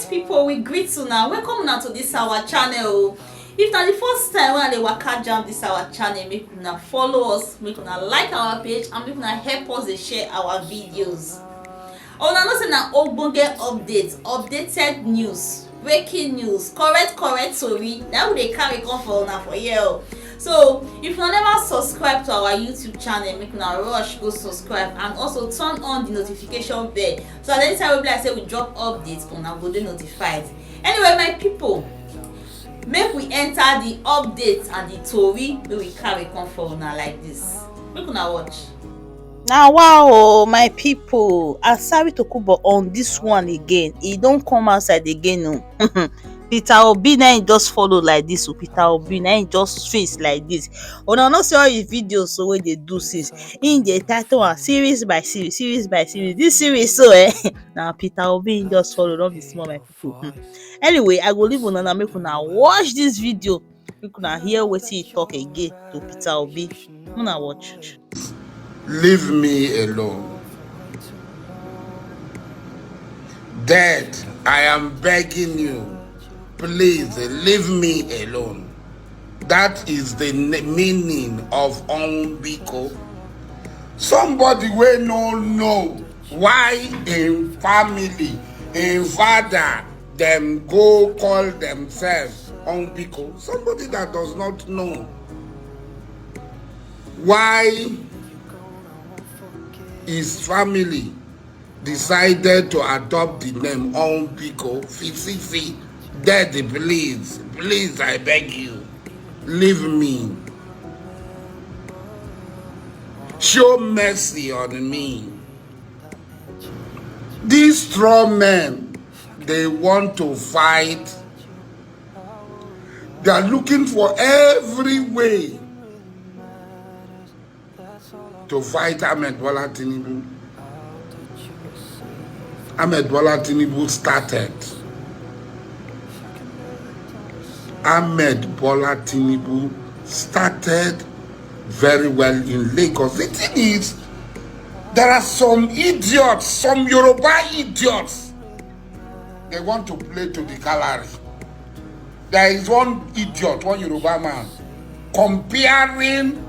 Correct people, we greet you now. Welcome now to this our channel. If na the first time when I dey waka jam this our channel, make una follow us, make una like our page, and make una help us dey share our videos. Una know say na ogbonge updated news, breaking news, correct tori na we dey carry come for una for here o. So if una never subscribe to our YouTube channel, make una rush go subscribe and also turn on the notification bell so that anytime we be like say we drop updates, una go dey notified. Anyway, my people, make we enter the updates and the tori wey we carry come for una like this. Make una watch. Now wow, my people, Asari Dokubo on this one again. He don't come outside again, no. Peter Obi na him just follow like this. So Peter Obi na him just face like this. Una no see all his videos so wey dey do since. In the title one series by series. This series so now Peter Obi just follow, not be small, my people. Anyway, I go leave una now make una watch this video. Make una hear wetin he talk again to Peter Obi. Una watch. Leave me alone. Dad, I am begging you, please leave me alone. That is the meaning of Onbiko. Somebody will not know why in family, in father, them go call themselves Onbiko. Somebody that does not know why his family decided to adopt the name Onbiko. Fifi, Daddy, please, I beg you, leave me. Show mercy on me. These straw men, they want to fight. They are looking for every way to fight Ahmed Bola Tinubu. Ahmed Bola Tinubu started. Ahmed Bola Tinubu started very well in Lagos. The thing is, there are some idiots, some Yoruba idiots. They want to play to the gallery. There is one idiot, one Yoruba man, comparing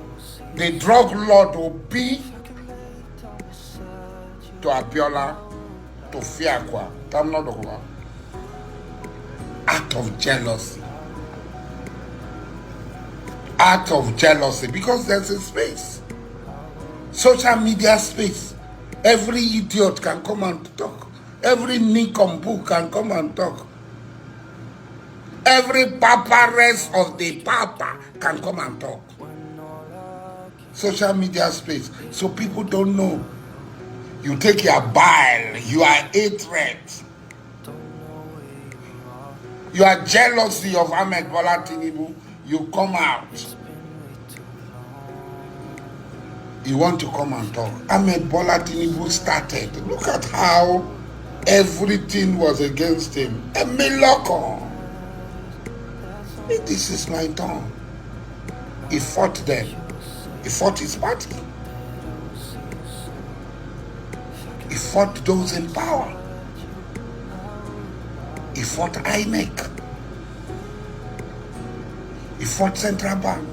the drug lord Obi to Abiola, to Fiakwa, out of jealousy. Out of jealousy, because there's a space. Social media space. Every idiot can come and talk. Every nincompoop can come and talk. Every paparazzi of the papa can come and talk. Social media space. So people don't know. You take your bile, you are hatred. You are jealousy of Ahmed Bola Tinubu. You come out. You want to come and talk. Ahmed Bola Tinubu started. Look at how everything was against him. A miloko. This is my turn. He fought them. He fought his party. He fought those in power. He fought INEC. He fought Central Bank.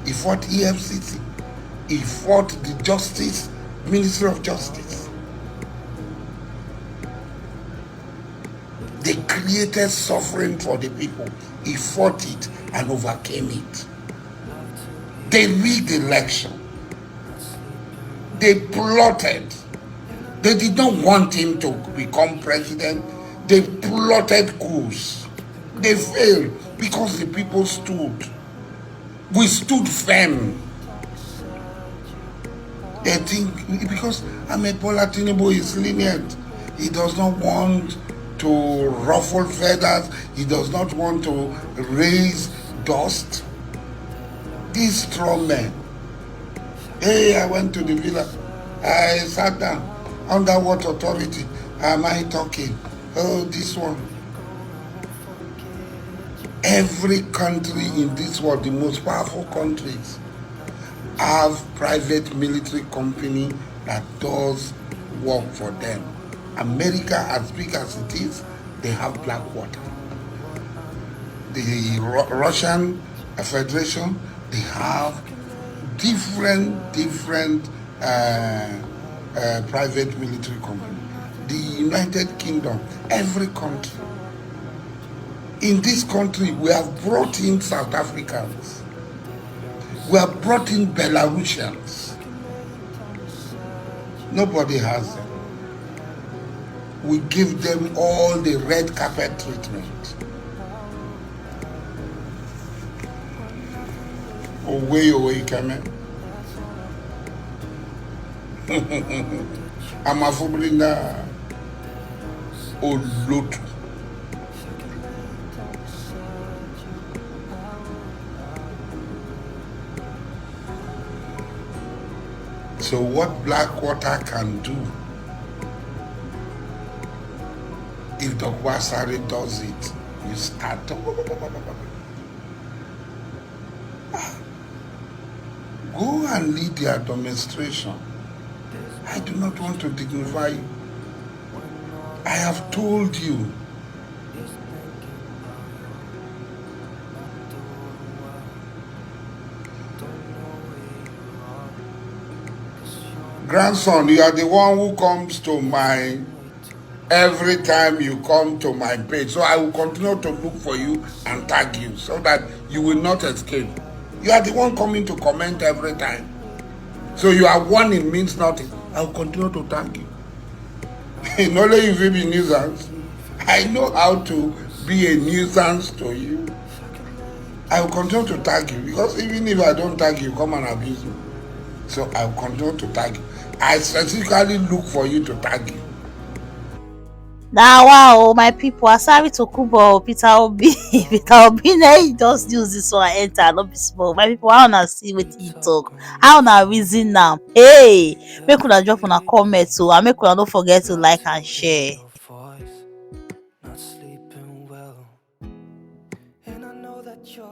He fought EFCC. He fought the Ministry of Justice. They created suffering for the people. He fought it and overcame it. They rigged the election. They plotted. They did not want him to become president. They plotted coups. They failed because the people stood. We stood firm. They think because Ahmed Bola Tinubu is lenient. He does not want to ruffle feathers. He does not want to raise dust. These straw men. Hey, I went to the villa. I sat down. Under what authority am I talking? Oh, this one. Every country in this world, the most powerful countries, have private military company that does work for them. America, as big as it is, they have black water. The Russian Federation, they have different private military company. The United Kingdom, every country. In this country, we have brought in South Africans. We have brought in Belarusians. Nobody has them. We give them all the red carpet treatment. Away, Kame. Amafubulina Olotu. So what black water can do, if the Asari does it, you start to go and lead their demonstration. I do not want to dignify you. I have told you. Grandson, you are the one who comes to my, every time you come to my page. So I will continue to look for you and tag you so that you will not escape. You are the one coming to comment every time. So you are warning means nothing. I will continue to tag you. Not only if you be nuisance, I know how to be a nuisance to you. I will continue to tag you because even if I don't tag you, come and abuse me. So I will continue to tag you. I specifically look for you to tag you. Now, wow, my people, Asari Dokubo, Peter Obi, Peter Obi, now he just use this one enter, not be small. My people, how na see wetin he talk? How na reason now? Hey, make una drop una comment too, and make una don't forget to like and share. Not sleeping well, and I know that you're